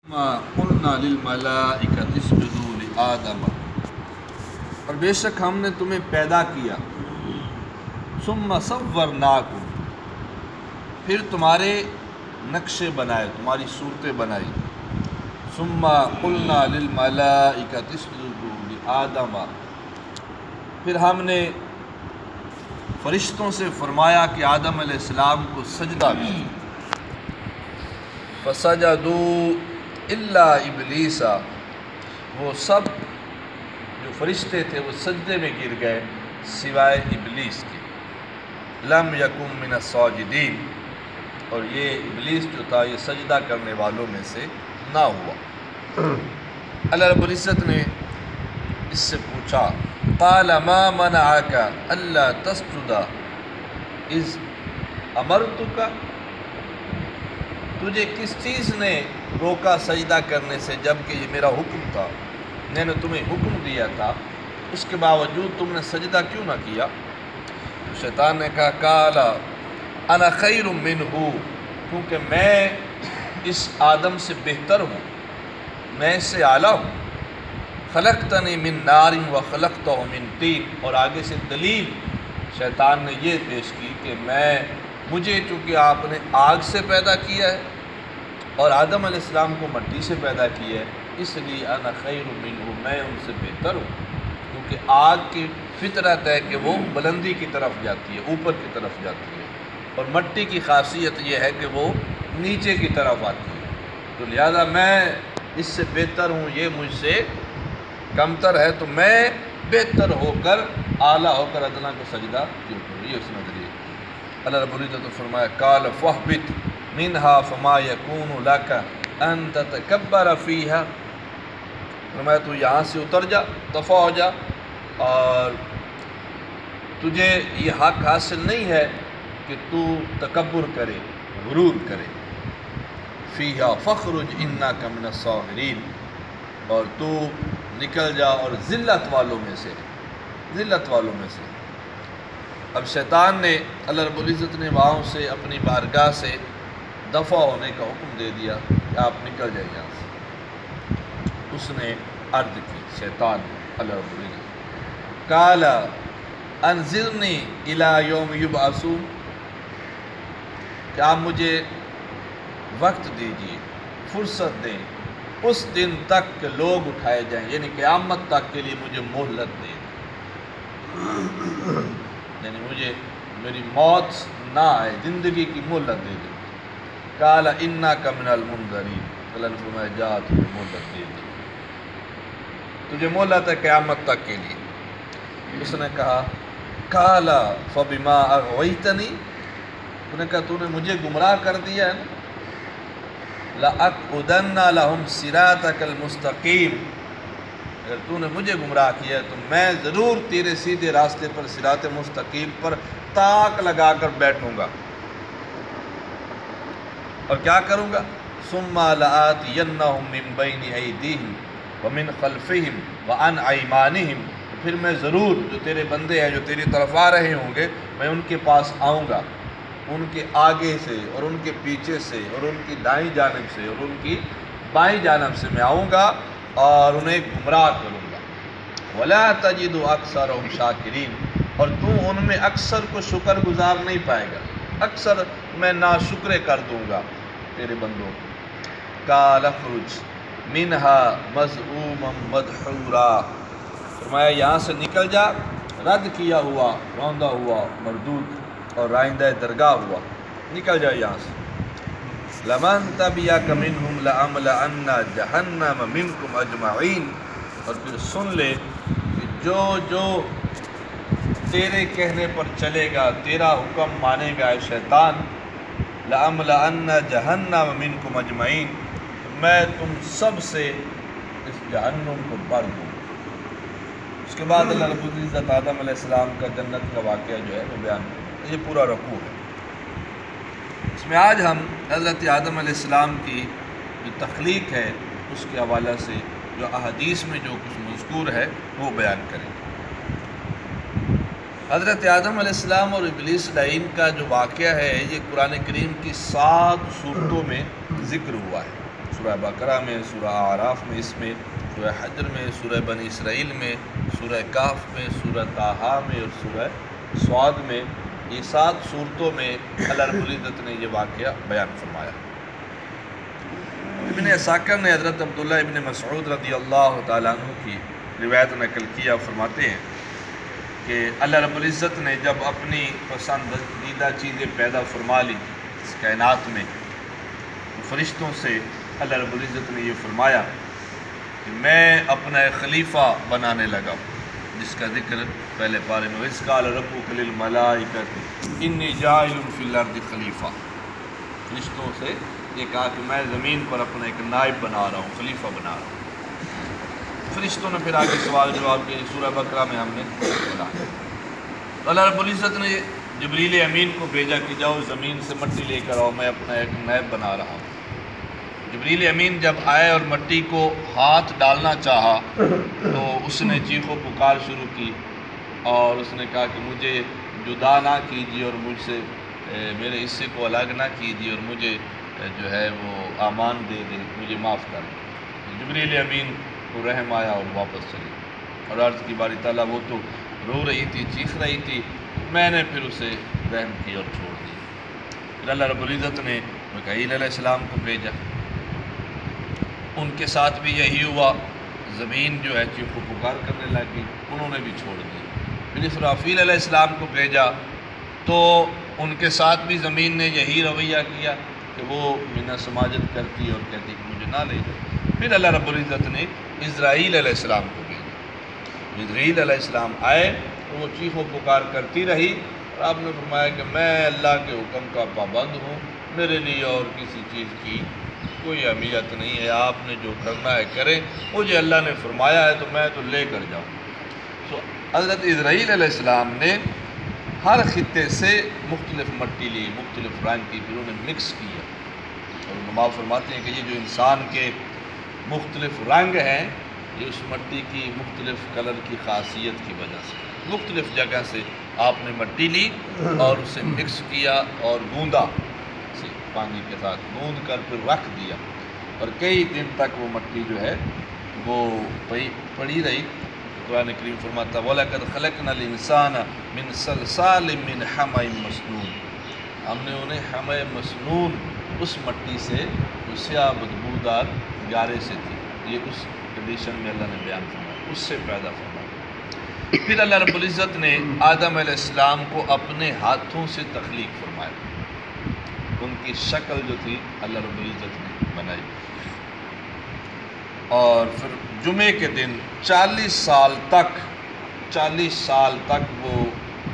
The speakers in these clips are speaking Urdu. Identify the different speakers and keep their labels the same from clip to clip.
Speaker 1: قلنا للملائکۃ اسجدوا لآدم، اور بے شک ہم نے تمہیں پیدا کیا، ثم صورناکم، پھر تمہارے نقشے بنائے، تمہاری صورتیں بنائی، ثم قلنا للملائکۃ اسجدوا لآدم، پھر ہم نے فرشتوں سے فرمایا کہ آدم علیہ السلام کو سجدہ کرو، فسجدوا الا ابلیس، وہ سب جو فرشتے تھے وہ سجدے میں گر گئے سوائے ابلیس کے، لم یکن من الساجدین، اور یہ ابلیس جو تھا یہ سجدہ کرنے والوں میں سے نہ ہوا۔ اللہ رب العزت نے اس سے پوچھا، قال ما منعک الا تسجد اذ امرتک، تجھے کس چیز نے روکا سجدہ کرنے سے جب کہ یہ میرا حکم تھا، میں نے تمہیں حکم دیا تھا، اس کے باوجود تم نے سجدہ کیوں نہ کیا؟ شیطان نے کہا، قال انا خیر منہ، کیونکہ میں اس آدم سے بہتر ہوں، میں اس سے اعلیٰ ہوں، خلقتنی من نار وخلقتہ من طین، اور آگے سے دلیل شیطان نے یہ پیش کی کہ مجھے چونکہ آپ نے آگ سے پیدا کیا ہے اور آدم علیہ السلام کو مٹی سے پیدا کیا ہے، اس لیے انا خیر منہ، میں ان سے بہتر ہوں، کیونکہ آگ کی فطرت ہے کہ وہ بلندی کی طرف جاتی ہے، اوپر کی طرف جاتی ہے، اور مٹی کی خاصیت یہ ہے کہ وہ نیچے کی طرف آتی ہے، تو لہذا میں اس سے بہتر ہوں، یہ مجھ سے کمتر ہے، تو میں بہتر ہو کر اعلیٰ ہو کر ادنا کو سجدہ کیوں کروں؟ یہ سمجھ لیے۔ اللہ رب العزت نے فرمایا، قال فاہبط منہا فما یکون لک ان تتکبر فیہا، فرمایا تو یہاں سے اتر جا، دفع ہو جا، اور تجھے یہ حق حاصل نہیں ہے کہ تو تکبر کرے، غرور کرے، فیہا فخرج انک من الصاغرین، اور تو نکل جا اور ذلت والوں میں سے، ذلت والوں میں سے۔ اب شیطان نے، اللہ رب العزت نے وہاں سے اپنی بارگاہ سے دفع ہونے کا حکم دے دیا کہ آپ نکل جائیں یہاں سے۔ اس نے عرض کی، شیطان اللہ رب العزت، قال انظرنی الی یوم یبعثون، کہ آپ مجھے وقت دیجیے، فرصت دیں اس دن تک کہ لوگ اٹھائے جائیں، یعنی قیامت تک کے لیے مجھے مہلت دیں، یعنی مجھے میری موت نہ آئے، زندگی کی مہلت دے دیں۔ قال انک من المنظرین، اللہ نے فرمایا جا تجھے مہلت دے دی، تجھے مہلت ہے قیامت تک کے لیے۔ اس نے کہا، قال فبما اغویتنی، انہوں نے کہا تو نے مجھے گمراہ کر دیا ہے نا، لَأَقْعُدَنَّ لَهُمْ صِرَاطَكَ الْمُسْتَقِيمَ، اگر تو نے مجھے گمراہ کیا تو میں ضرور تیرے سیدھے راستے پر، صراط مستقیم پر تاک لگا کر بیٹھوں گا، اور کیا کروں گا؟ ثُمَّ لَآتِيَنَّهُم مِّن بَيْنِ أَيْدِيهِمْ وَمِنْ خَلْفِهِمْ وَعَنْ أَيْمَانِهِمْ، پھر میں ضرور جو تیرے بندے ہیں جو تیری طرف آ رہے ہوں گے، میں ان کے پاس آؤں گا، ان کے آگے سے اور ان کے پیچھے سے اور ان کی دائیں جانب سے اور ان کی بائیں جانب سے میں آؤں گا اور انہیں گمراہ کروں گا۔ وَلَا تَجِدُ أَكْثَرَهُمْ شَاكِرِينَ، اور تو ان میں اکثر کو شکر گزار نہیں پائے گا، اکثر میں ناشکرے کر دوں گا تیرے بندوں کو۔ قَالَ اخْرُجْ مِنْهَا مَذْءُومًا مَدْحُورًا، فرمایا یہاں سے نکل جا، رد کیا ہوا، روندا ہوا، مردود اور رائندہ درگاہ ہوا، نکل جائے یہاں سے۔ لَمَن تَبِعَكَ مِنْهُمْ لَأَمْلَأَنَّ جَهَنَّمَ مِنْكُمْ أَجْمَعِينَ، اور پھر سن لے کہ جو تیرے کہنے پر چلے گا، تیرا حکم مانے گا اے شیطان، لَأَمْلَأَنَّ جَهَنَّمَ مِنْكُمْ أَجْمَعِينَ، میں تم سب سے اس جہنم کو بھر دوں۔ اس کے بعد اللہ رب العزت آدم علیہ السلام کا جنت کا واقعہ جو ہے وہ بیان کرتا ہے، یہ پورا رکوع ہے۔ اس میں آج ہم حضرت آدم علیہ السلام کی جو تخلیق ہے اس کے حوالے سے جو احادیث میں جو کچھ مذکور ہے وہ بیان کریں۔ حضرت آدم علیہ السلام اور ابلیس لعین کا جو واقعہ ہے یہ قرآن کریم کی 7 صورتوں میں ذکر ہوا ہے۔ سورہ بقرہ میں، سورہ اعراف میں، اس میں سورہ حجر میں، سورہ بنی اسرائیل میں، سورہ کہف میں، سورہ طٰہٰ میں اور سورہ صاد میں، یہ 7 صورتوں میں اللہ رب العزت نے یہ واقعہ بیان فرمایا۔ ابن اساکر نے حضرت عبداللہ ابن مسعود رضی اللہ تعالیٰ عنہ کی روایت نقل کیا، فرماتے ہیں کہ اللہ رب العزت نے جب اپنی پسندیدہ چیزیں پیدا فرما لی اس کائنات میں، تو فرشتوں سے اللہ رب العزت نے یہ فرمایا کہ میں اپنا ایک خلیفہ بنانے لگا، جس کا ذکر پہلے پارے میں وَإِذْ قَالَ رَبُّكَ لِلْمَلَائِكَةِ إِنِّي جَاعِلٌ فِي الْأَرْضِ خلیفہ، فرشتوں سے یہ کہا کہ میں زمین پر اپنا ایک نائب بنا رہا ہوں، خلیفہ بنا رہا ہوں۔ فرشتوں نے پھر آگے سوال جواب کیا، سورہ بقرہ میں ہم نے پڑھا۔ تو اللہ رب العزت نے جبریل امین کو بھیجا کہ جاؤ زمین سے مٹی لے کر آؤ، میں اپنا ایک نائب بنا رہا ہوں۔ جبریل امین جب آئے اور مٹی کو ہاتھ ڈالنا چاہا تو اس نے چیخ و پکار شروع کی اور اس نے کہا کہ مجھے جدا نہ کیجیے اور مجھ سے میرے حصے کو الگ نہ کیجیے اور مجھے جو ہے وہ امان دے دے، مجھے معاف کر دے۔ جبریل امین کو رحم آیا اور واپس چلی اور عرض کی باری تعالیٰ وہ تو رو رہی تھی، چیخ رہی تھی، میں نے پھر اسے رحم کیا اور چھوڑ دیا۔ پھر اللہ رب العزت نے میکائیل علیہ السلام کو بھیجا، ان کے ساتھ بھی یہی ہوا، زمین جو ہے چیخ و پکار کرنے لگی، انہوں نے بھی چھوڑ دی۔ پھر اسرافیل علیہ السلام کو بھیجا تو ان کے ساتھ بھی زمین نے یہی رویہ کیا کہ وہ منہ سماجت کرتی اور کہتی کہ مجھے نہ لے جائے۔ پھر اللہ رب العزت نے اسرائیل علیہ السلام کو بھیجا، اسرائیل علیہ السلام آئے تو وہ چیخ و پکار کرتی رہی اور آپ نے فرمایا کہ میں اللہ کے حکم کا پابند ہوں، میرے لیے اور کسی چیز کی کوئی اہمیت نہیں ہے، آپ نے جو کرنا ہے کریں، مجھے اللہ نے فرمایا ہے تو میں تو لے کر جاؤں۔ تو حضرت اسرائیل علیہ السلام نے ہر خطے سے مختلف مٹی لی، مختلف رنگ کی، پھر انہیں مکس کیا، اور علماء فرماتے ہیں کہ یہ جو انسان کے مختلف رنگ ہیں یہ اس مٹی کی مختلف کلر کی خاصیت کی وجہ سے، مختلف جگہ سے آپ نے مٹی لی اور اسے مکس کیا اور گوندا، پانی کے ساتھ گوندھ کر پھر رکھ دیا، اور کئی دن تک وہ مٹی جو ہے وہ پڑی رہی۔ قرآن کریم فرماتا وَلَقَدْ خَلَقْنَا الْإِنسَانَ مِنْ صَلْصَالٍ مِّنْ حَمَإٍ مَسْنُونٍ، ہم نے انہیں حمأ مسنون اس مٹی سے، اس سیاہ بدبودار گارے سے تھی، یہ اس کنڈیشن میں اللہ نے بیان فرمایا، اس سے پیدا فرمایا۔ پھر اللہ رب العزت نے آدم علیہ السلام کو اپنے ہاتھوں سے تخلیق فرمایا، ان کی شکل جو تھی اللہ رب العزت نے بنائی، اور پھر جمعے کے دن 40 سال تک وہ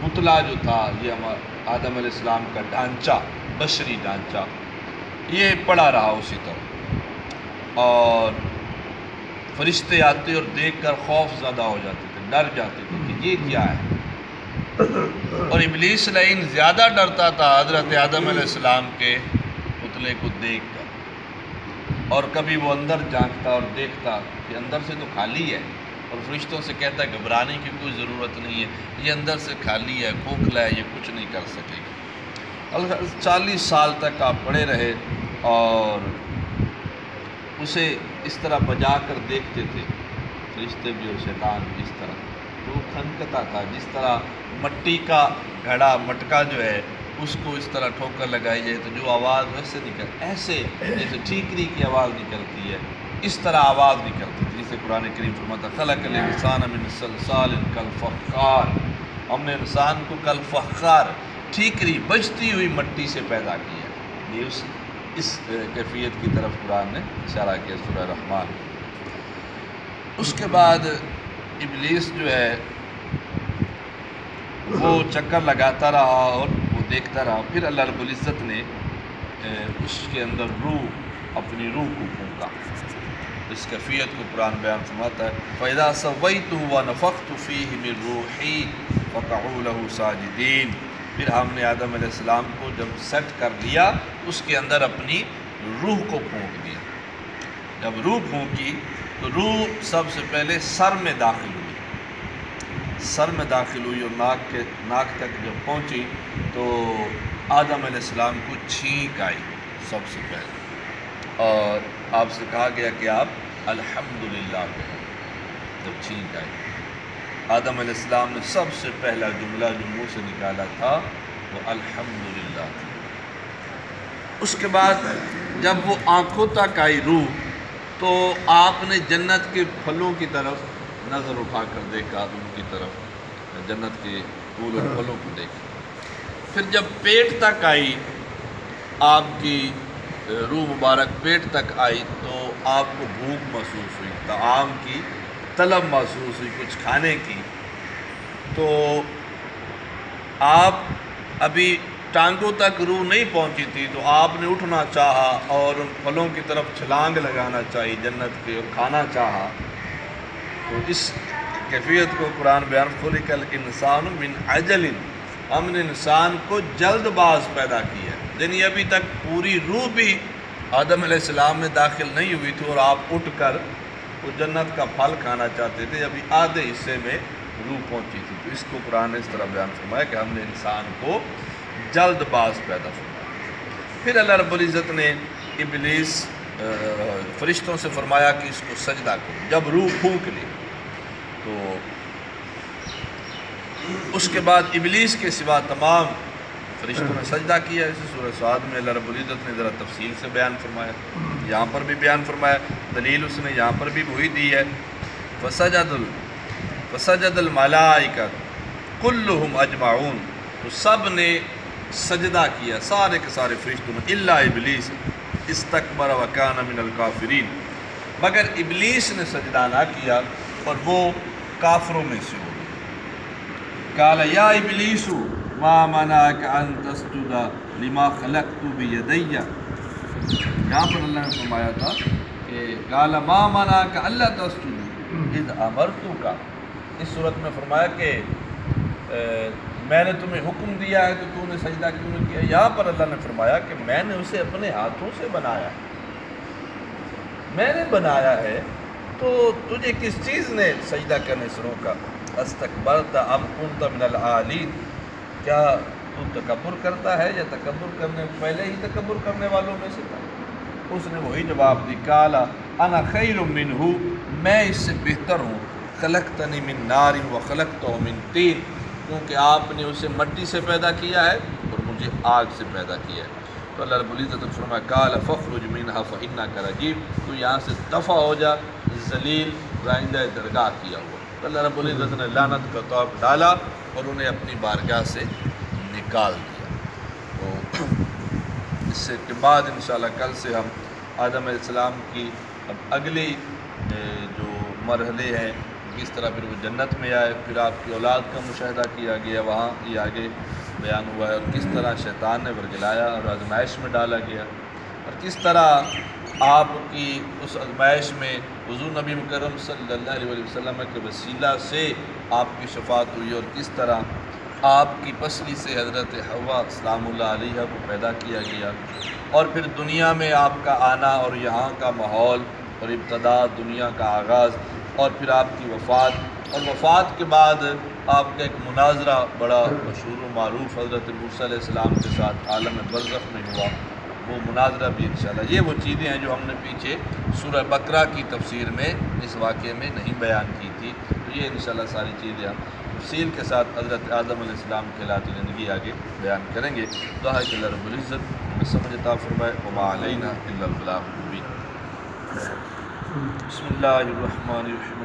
Speaker 1: پتلا جو تھا، یہ آدم علیہ السلام کا ڈھانچہ، بشری ڈھانچہ، یہ پڑا رہا اسی طرح، اور فرشتے آتے اور دیکھ کر خوف زدہ ہو جاتے تھے، ڈر جاتے تھے کہ یہ کیا ہے، اور ابلیس لعین زیادہ ڈرتا تھا حضرت آدم علیہ السلام کے پتلے کو دیکھ کر، اور کبھی وہ اندر جھانکتا اور دیکھتا کہ اندر سے تو خالی ہے، اور فرشتوں سے کہتا ہے گھبرانے کی کوئی ضرورت نہیں ہے، یہ اندر سے خالی ہے، کھوکھلا ہے، یہ کچھ نہیں کر سکے گا۔ 40 سال تک آپ پڑے رہے اور اسے اس طرح بجا کر دیکھتے تھے فرشتے بھی اور شیطان بھی، اس طرح تو وہ کھنکتا تھا، جس طرح مٹی کا گھڑا، مٹکا جو ہے اس کو اس طرح ٹھوکر لگائی جائے تو جو آواز ویسے ایسے جیسے ٹھیکری کی آواز نکلتی ہے، اس طرح آواز نکلتی تھی، جسے قرآن کریم فرماتا خلق الانسان من صلصال کالفخار، ہم نے انسان کو کالفخار، ٹھیکری بجتی ہوئی مٹی سے پیدا کیا۔ یہ اس کیفیت کی طرف قرآن نے اشارہ کیا سورہ رحمان۔ اس کے بعد ابلیس جو ہے وہ چکر لگاتا رہا اور وہ دیکھتا رہا، پھر اللہ رب العزت نے اس کے اندر اپنی روح کو پھونکا، اس کیفیت کو قرآن بیان فرماتا ہے فَإِذَا سَوَّيْتُهُ وَنَفَخْتُ فِيهِ مِن رُوحِي فَقَعُوا لَهُ سَاجِدِينَ، پھر ہم نے آدم علیہ السلام کو جب سیٹ کر لیا، اس کے اندر اپنی روح کو پھونک دیا۔ جب روح پھونکی تو روح سب سے پہلے سر میں داخل ہوئی اور ناک تک جب پہنچی تو آدم علیہ السلام کو چھینک آئی سب سے پہلے، اور آپ سے کہا گیا کہ آپ الحمدللہ کہیں۔ جب چھینک آئی، آدم علیہ السلام نے سب سے پہلا جملہ جو منہ سے نکالا تھا وہ الحمدللہ تھا۔ اس کے بعد جب وہ آنکھوں تک آئی روح تو آپ نے جنت کے پھلوں کی طرف نظر اٹھا کر دیکھا، ان کی طرف جنت کے پھول اور پھلوں کو دیکھا۔ پھر جب پیٹ تک آئی آپ کی روح مبارک، پیٹ تک آئی تو آپ کو بھوک محسوس ہوئی، طعام کی طلب محسوس ہوئی، کچھ کھانے کی۔ تو آپ ابھی ٹانگوں تک روح نہیں پہنچی تھی تو آپ نے اٹھنا چاہا اور ان پھلوں کی طرف چھلانگ لگانا چاہی جنت کے، اور کھانا چاہا۔ تو اس کیفیت کو قرآن بیان خلق الانسان من عجل، ہم نے انسان کو جلد باز پیدا کیا، یعنی ابھی تک پوری روح بھی آدم علیہ السلام میں داخل نہیں ہوئی تھی اور آپ اٹھ کر وہ جنت کا پھل کھانا چاہتے تھے، ابھی آدھے حصے میں روح پہنچی تھی۔ تو اس کو قرآن نے اس طرح بیان فرمایا کہ ہم نے انسان کو جلد باز پیدا فرمایا۔ پھر اللہ رب العزت نے ابلیس فرشتوں سے فرمایا کہ اس کو سجدہ کرو۔ جب روح پھونک لی تو اس کے بعد ابلیس کے سوا تمام فرشتوں نے سجدہ کیا۔ اسی سورہ صاد میں اللہ رب العزت نے ذرا تفصیل سے بیان فرمایا، یہاں پر بھی بیان فرمایا، دلیل اس نے یہاں پر بھی وہی دی ہے، فسجد الملائکۃ کلہم اجمعون، تو سب نے سجدہ کیا، سارے کے سارے فرشتوں نے، الا ابلیس استکبر وکان من الکافرین، مگر ابلیس نے سجدہ نہ کیا اور وہ کافروں میں سے ہو گیا۔ قال یا ابلیس ما منعک ان تسجد لما خلقت بیدی، یہاں پر اللہ نے فرمایا تھا کہ قال ما منعک الا تسجد اذ امرتک، اس صورت میں فرمایا کہ میں نے تمہیں حکم دیا ہے تو تو نے سجدہ کیوں نہیں کیا۔ یہاں پر اللہ نے فرمایا کہ میں نے اسے اپنے ہاتھوں سے بنایا، میں نے بنایا ہے تو تجھے کس چیز نے سجدہ کرنے سے روکا؟ استکبرت ام کنت من العالین، کیا تو تکبر کرتا ہے یا تکبر کرنے پہلے ہی تکبر کرنے والوں میں سے تھا؟ اس نے وہی جواب دی، قال انا خیر منہ، میں اس سے بہتر ہوں، خلقتنی من نار وخلقتہ من طین، کیونکہ آپ نے اسے مٹی سے پیدا کیا ہے اور مجھے آگ سے پیدا کیا ہے۔ تو اللہ رب العزت نے فرمایا قال فاخرج منها فانک رجیم، تو یہاں سے دفع ہو جا، ذلیل رائندہ درگاہ کیا ہوا۔ تو اللہ رب العزت نے لعنت کا طوق ڈالا اور انہیں اپنی بارگاہ سے نکال دیا۔ تو اس سے کے بعد انشاءاللہ کل سے ہم آدم علیہ السلام کی اب اگلی جو مرحلے ہیں، کس طرح پھر وہ جنت میں آئے، پھر آپ کی اولاد کا مشاہدہ کیا گیا، وہاں یہ آگے بیان ہوا ہے، اور کس طرح شیطان نے ورگلایا اور آزمائش میں ڈالا گیا، اور کس طرح آپ کی اس آزمائش میں حضور نبی مکرم صلی اللہ علیہ وسلم کے وسیلہ سے آپ کی شفاعت ہوئی، اور کس طرح آپ کی پسلی سے حضرت حوا سلام اللہ علیہ کو پیدا کیا گیا، اور پھر دنیا میں آپ کا آنا اور یہاں کا ماحول اور ابتدا دنیا کا آغاز، اور پھر آپ کی وفات، اور وفات کے بعد آپ کا ایک مناظرہ بڑا مشہور و معروف حضرت موسیٰ علیہ السلام کے ساتھ عالم برزخ میں ہوا، وہ مناظرہ بھی انشاءاللہ۔ یہ وہ چیزیں ہیں جو ہم نے پیچھے سورہ بقرہ کی تفسیر میں اس واقعے میں نہیں بیان کی تھی، تو یہ انشاءاللہ ساری چیزیں ہم تفصیل کے ساتھ حضرت آدم علیہ السلام کے حالات زندگی آگے بیان کریں گے۔ دعا ہے کہ اللہ رب العزت ہمیں سمجھ عطا فرمائے، وما علینا الا البلاغ المبین۔ بسم اللہ الرحمن الرحیم۔